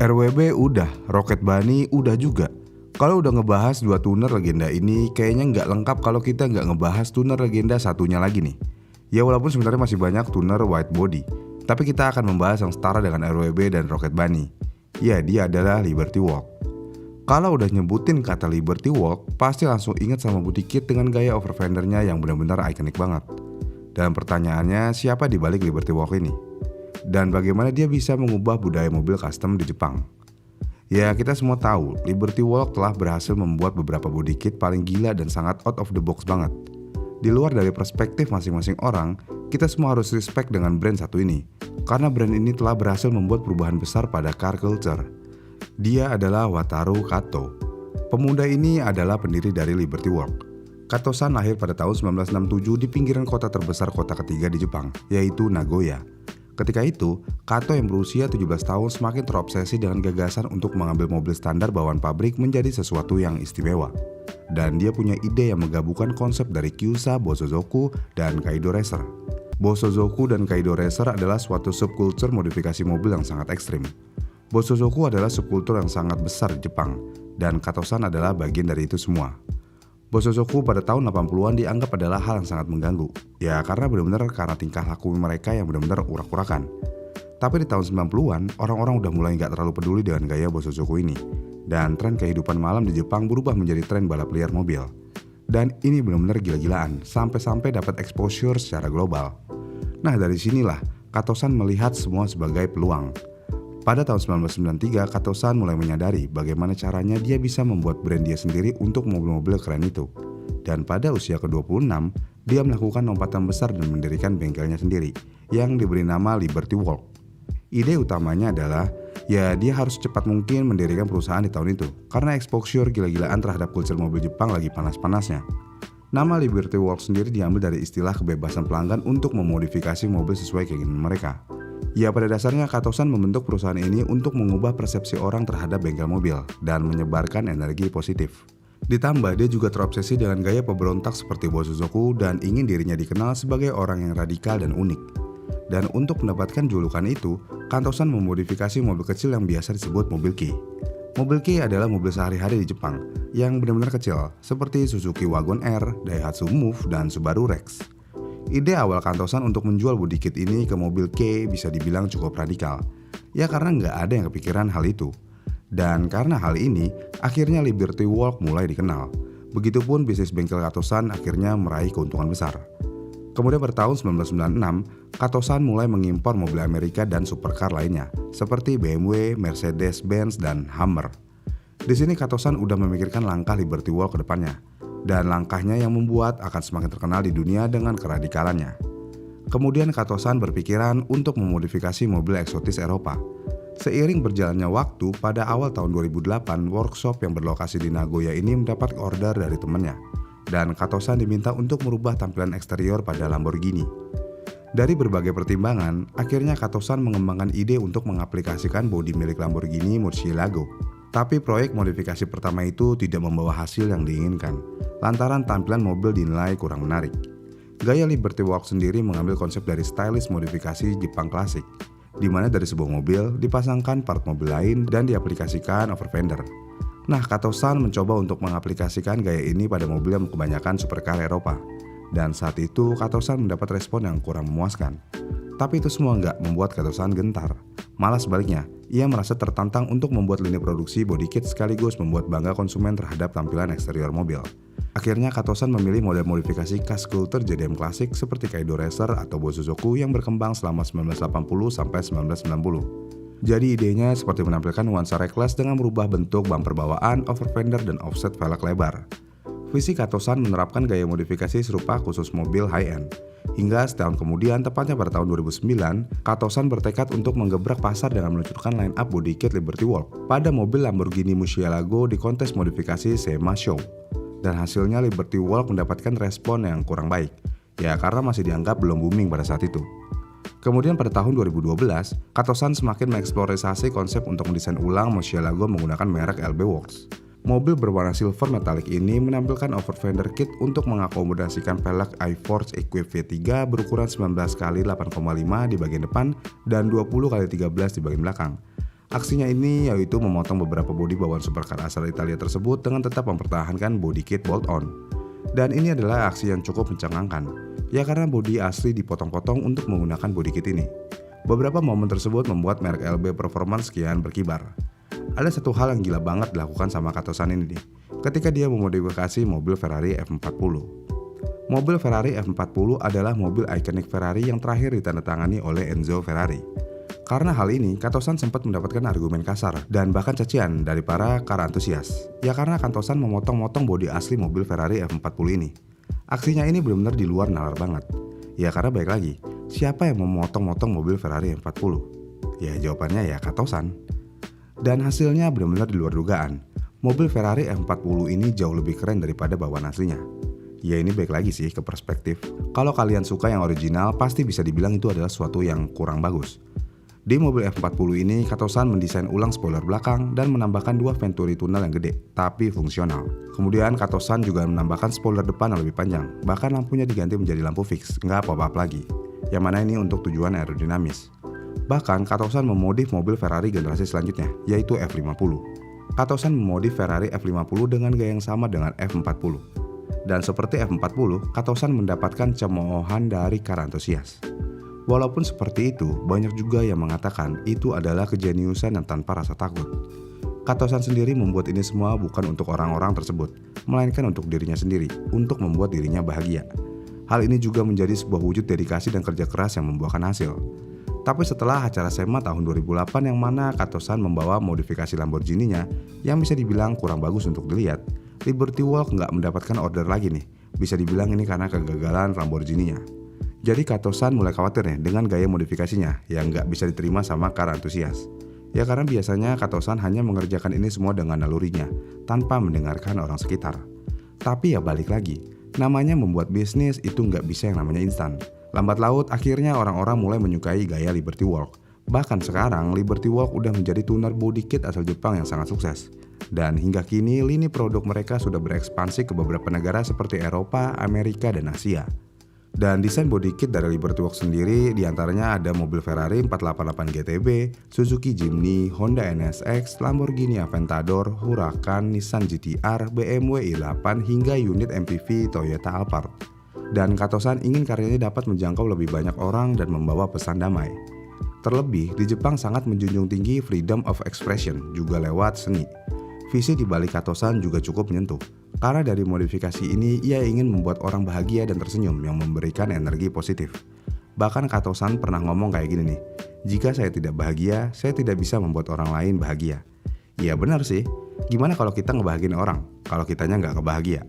RWB udah, Rocket Bunny udah juga. Kalau udah ngebahas dua tuner legenda ini, kayaknya nggak lengkap kalau kita nggak ngebahas tuner legenda satunya lagi nih. Ya walaupun sebenarnya masih banyak tuner white body, tapi kita akan membahas yang setara dengan RWB dan Rocket Bunny. Ya, dia adalah Liberty Walk. Kalau udah nyebutin kata Liberty Walk, pasti langsung ingat sama Booty Kid dengan gaya overfendernya yang benar-benar ikonik banget. Dan pertanyaannya, siapa di balik Liberty Walk ini? Dan bagaimana dia bisa mengubah budaya mobil custom di Jepang? Ya, kita semua tahu, Liberty Walk telah berhasil membuat beberapa body kit paling gila dan sangat out of the box banget. Di luar dari perspektif masing-masing orang, kita semua harus respect dengan brand satu ini, karena brand ini telah berhasil membuat perubahan besar pada car culture. Dia adalah Wataru Kato. Pemuda ini adalah pendiri dari Liberty Walk. Kato-san lahir pada tahun 1967 di pinggiran kota terbesar kota ketiga di Jepang, yaitu Nagoya. Ketika itu, Kato yang berusia 17 tahun semakin terobsesi dengan gagasan untuk mengambil mobil standar bawaan pabrik menjadi sesuatu yang istimewa. Dan dia punya ide yang menggabungkan konsep dari Kyusa, Bosozoku, dan Kaido Racer. Bosozoku dan Kaido Racer adalah suatu subkultur modifikasi mobil yang sangat ekstrim. Bosozoku adalah subkultur yang sangat besar di Jepang, dan Kato-san adalah bagian dari itu semua. Bosozoku pada tahun 80-an dianggap adalah hal yang sangat mengganggu. Ya karena benar-benar karena tingkah laku mereka yang benar-benar urak-urakan. Tapi di tahun 90-an, orang-orang udah mulai gak terlalu peduli dengan gaya Bosozoku ini. Dan tren kehidupan malam di Jepang berubah menjadi tren balap liar mobil. Dan ini benar-benar gila-gilaan, sampai-sampai dapat exposure secara global. Nah dari sinilah, Kato-san melihat semua sebagai peluang. Pada tahun 1993, Kato-san mulai menyadari bagaimana caranya dia bisa membuat brand dia sendiri untuk mobil-mobil keren itu. Dan pada usia ke-26, dia melakukan lompatan besar dan mendirikan bengkelnya sendiri, yang diberi nama Liberty Walk. Ide utamanya adalah, ya dia harus cepat mungkin mendirikan perusahaan di tahun itu, karena exposure gila-gilaan terhadap kultur mobil Jepang lagi panas-panasnya. Nama Liberty Walk sendiri diambil dari istilah kebebasan pelanggan untuk memodifikasi mobil sesuai keinginan mereka. Ya pada dasarnya Kato-san membentuk perusahaan ini untuk mengubah persepsi orang terhadap bengkel mobil dan menyebarkan energi positif. Ditambah dia juga terobsesi dengan gaya pemberontak seperti Bosozoku dan ingin dirinya dikenal sebagai orang yang radikal dan unik. Dan untuk mendapatkan julukan itu, Kato-san memodifikasi mobil kecil yang biasa disebut mobil kei. Mobil kei adalah mobil sehari-hari di Jepang yang benar-benar kecil seperti Suzuki Wagon R, Daihatsu Move, dan Subaru Rex. Ide awal Kato-san untuk menjual body kit ini ke mobil kei bisa dibilang cukup radikal. Ya karena nggak ada yang kepikiran hal itu. Dan karena hal ini, akhirnya Liberty Walk mulai dikenal. Begitupun bisnis bengkel Kato-san akhirnya meraih keuntungan besar. Kemudian pada tahun 1996, Kato-san mulai mengimpor mobil Amerika dan supercar lainnya, seperti BMW, Mercedes-Benz, dan Hummer. Di sini Kato-san udah memikirkan langkah Liberty Walk ke depannya. Dan langkahnya yang membuat akan semakin terkenal di dunia dengan keradikalannya. Kemudian Kato-san berpikiran untuk memodifikasi mobil eksotis Eropa. Seiring berjalannya waktu, pada awal tahun 2008, workshop yang berlokasi di Nagoya ini mendapat order dari temannya. Dan Kato-san diminta untuk merubah tampilan eksterior pada Lamborghini. Dari berbagai pertimbangan, akhirnya Kato-san mengembangkan ide untuk mengaplikasikan bodi milik Lamborghini Murcielago. Tapi proyek modifikasi pertama itu tidak membawa hasil yang diinginkan, lantaran tampilan mobil dinilai kurang menarik. Gaya Liberty Walk sendiri mengambil konsep dari stylish modifikasi Jepang klasik, di mana dari sebuah mobil dipasangkan part mobil lain dan diaplikasikan overfender. Nah, Kato-san mencoba untuk mengaplikasikan gaya ini pada mobil yang kebanyakan supercar Eropa. Dan saat itu Kato-san mendapat respon yang kurang memuaskan. Tapi itu semua nggak membuat Kato-san gentar. Malah sebaliknya, ia merasa tertantang untuk membuat lini produksi body kit sekaligus membuat bangga konsumen terhadap tampilan eksterior mobil. Akhirnya Kato-san memilih model modifikasi khas kultur JDM klasik seperti Kaido Racer atau Bosozoku yang berkembang selama 1980 sampai 1990. Jadi idenya seperti menampilkan nuansa reckless dengan merubah bentuk bumper bawaan, overfender, dan offset velg lebar. Visi Kato-san menerapkan gaya modifikasi serupa khusus mobil high-end. Hingga setahun kemudian, tepatnya pada tahun 2009, Kato-san bertekad untuk menggebrak pasar dengan meluncurkan line-up body kit Liberty Walk pada mobil Lamborghini Murcielago di kontes modifikasi SEMA Show. Dan hasilnya Liberty Walk mendapatkan respon yang kurang baik, ya karena masih dianggap belum booming pada saat itu. Kemudian pada tahun 2012, Kato-san semakin mengeksplorasi konsep untuk mendesain ulang Murcielago menggunakan merek LB Works. Mobil berwarna silver metalik ini menampilkan overfender kit untuk mengakomodasikan pelek iForce Equip V3 berukuran 19x8,5 di bagian depan dan 20x13 di bagian belakang. Aksinya ini yaitu memotong beberapa bodi bawaan supercar asal Italia tersebut dengan tetap mempertahankan bodi kit bolt-on. Dan ini adalah aksi yang cukup mencengangkan, ya karena bodi asli dipotong-potong untuk menggunakan bodi kit ini. Beberapa momen tersebut membuat merek LB Performance kian berkibar. Ada satu hal yang gila banget dilakukan sama Kato-san ini nih, ketika dia memodifikasi mobil Ferrari F40. Mobil Ferrari F40 adalah mobil ikonik Ferrari yang terakhir ditandatangani oleh Enzo Ferrari. Karena hal ini, Kato-san sempat mendapatkan argumen kasar dan bahkan cacian dari para car antusias. Ya karena Kato-san memotong-motong bodi asli mobil Ferrari F40 ini. Aksinya ini benar-benar di luar nalar banget. Ya karena baik lagi, siapa yang memotong-motong mobil Ferrari F40? Ya jawabannya ya Kato-san. Dan hasilnya benar-benar di luar dugaan. Mobil Ferrari F40 ini jauh lebih keren daripada bawaan aslinya. Ya ini baik lagi sih ke perspektif. Kalau kalian suka yang original, pasti bisa dibilang itu adalah sesuatu yang kurang bagus. Di mobil F40 ini, Kato-san mendesain ulang spoiler belakang dan menambahkan 2 Venturi tunnel yang gede, tapi fungsional. Kemudian Kato-san juga menambahkan spoiler depan yang lebih panjang, bahkan lampunya diganti menjadi lampu fix, nggak pop-up lagi. Yang mana ini untuk tujuan aerodinamis. Bahkan Kato-san memodif mobil Ferrari generasi selanjutnya, yaitu F50. Kato-san memodif Ferrari F50 dengan gaya yang sama dengan F40. Dan seperti F40, Kato-san mendapatkan cemoohan dari car antusias. Walaupun seperti itu, banyak juga yang mengatakan itu adalah kejeniusan yang tanpa rasa takut. Kato-san sendiri membuat ini semua bukan untuk orang-orang tersebut, melainkan untuk dirinya sendiri, untuk membuat dirinya bahagia. Hal ini juga menjadi sebuah wujud dedikasi dan kerja keras yang membuahkan hasil. Tapi setelah acara SEMA tahun 2008 yang mana Kato-san membawa modifikasi Lamborghini-nya yang bisa dibilang kurang bagus untuk dilihat, Liberty Walk nggak mendapatkan order lagi nih. Bisa dibilang ini karena kegagalan Lamborghini-nya. Jadi Kato-san mulai khawatir nih dengan gaya modifikasinya yang nggak bisa diterima sama car antusias. Ya karena biasanya Kato-san hanya mengerjakan ini semua dengan nalurinya, tanpa mendengarkan orang sekitar. Tapi ya balik lagi, namanya membuat bisnis itu nggak bisa yang namanya instan. Lambat laut akhirnya orang-orang mulai menyukai gaya Liberty Walk. Bahkan sekarang Liberty Walk udah menjadi tuner body kit asal Jepang yang sangat sukses. Dan hingga kini lini produk mereka sudah berekspansi ke beberapa negara seperti Eropa, Amerika, dan Asia. Dan desain body kit dari Liberty Walk sendiri diantaranya ada mobil Ferrari 488 GTB, Suzuki Jimny, Honda NSX, Lamborghini Aventador, Huracan, Nissan GT-R, BMW i8 hingga unit MPV Toyota Alphard. Dan Kato-san ingin karyanya dapat menjangkau lebih banyak orang dan membawa pesan damai. Terlebih, di Jepang sangat menjunjung tinggi freedom of expression juga lewat seni. Visi di balik Kato-san juga cukup menyentuh. Karena dari modifikasi ini, ia ingin membuat orang bahagia dan tersenyum yang memberikan energi positif. Bahkan Kato-san pernah ngomong kayak gini nih, jika saya tidak bahagia, saya tidak bisa membuat orang lain bahagia. Iya benar sih, gimana kalau kita ngebahagiain orang, kalau kitanya nggak kebahagia?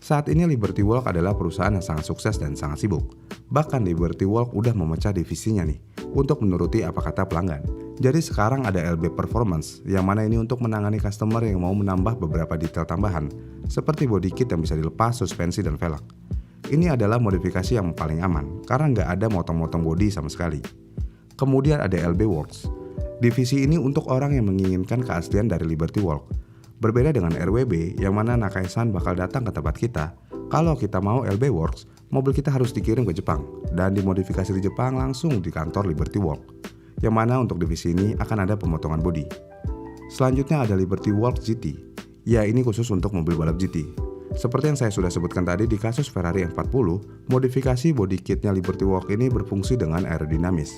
Saat ini Liberty Walk adalah perusahaan yang sangat sukses dan sangat sibuk. Bahkan Liberty Walk udah memecah divisinya nih, untuk menuruti apa kata pelanggan. Jadi sekarang ada LB Performance, yang mana ini untuk menangani customer yang mau menambah beberapa detail tambahan, seperti body kit yang bisa dilepas, suspensi, dan velg. Ini adalah modifikasi yang paling aman, karena nggak ada motong-motong body sama sekali. Kemudian ada LB Works. Divisi ini untuk orang yang menginginkan keaslian dari Liberty Walk. Berbeda dengan RWB, yang mana Nakai-san bakal datang ke tempat kita. Kalau kita mau LB Works, mobil kita harus dikirim ke Jepang, dan dimodifikasi di Jepang langsung di kantor Liberty Walk. Yang mana untuk divisi ini akan ada pemotongan bodi. Selanjutnya ada Liberty Walk GT. Ya ini khusus untuk mobil balap GT. Seperti yang saya sudah sebutkan tadi di kasus Ferrari F40, modifikasi body kitnya Liberty Walk ini berfungsi dengan aerodinamis.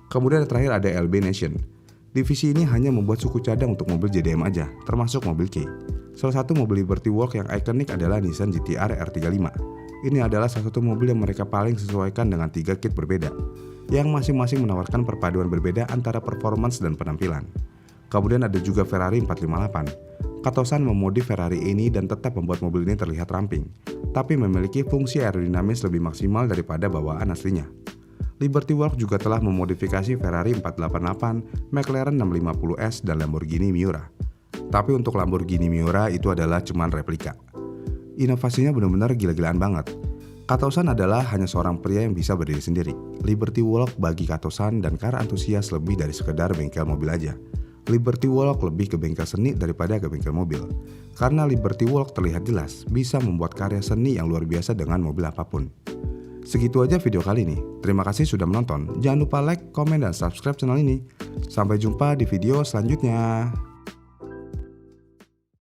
Kemudian terakhir ada LB Nation. Divisi ini hanya membuat suku cadang untuk mobil JDM aja, termasuk mobil K. Salah satu mobil Liberty Walk yang ikonik adalah Nissan GT-R R35. Ini adalah salah satu mobil yang mereka paling sesuaikan dengan 3 kit berbeda, yang masing-masing menawarkan perpaduan berbeda antara performance dan penampilan. Kemudian ada juga Ferrari 458. Kato-san memodif Ferrari ini dan tetap membuat mobil ini terlihat ramping, tapi memiliki fungsi aerodinamis lebih maksimal daripada bawaan aslinya. Liberty Walk juga telah memodifikasi Ferrari 488, McLaren 650S, dan Lamborghini Miura. Tapi untuk Lamborghini Miura itu adalah cuman replika. Inovasinya benar-benar gila-gilaan banget. Kato-san adalah hanya seorang pria yang bisa berdiri sendiri. Liberty Walk bagi Kato-san dan car antusias lebih dari sekedar bengkel mobil aja. Liberty Walk lebih ke bengkel seni daripada ke bengkel mobil. Karena Liberty Walk terlihat jelas bisa membuat karya seni yang luar biasa dengan mobil apapun. Segitu aja video kali ini. Terima kasih sudah menonton. Jangan lupa like, komen, dan subscribe channel ini. Sampai jumpa di video selanjutnya.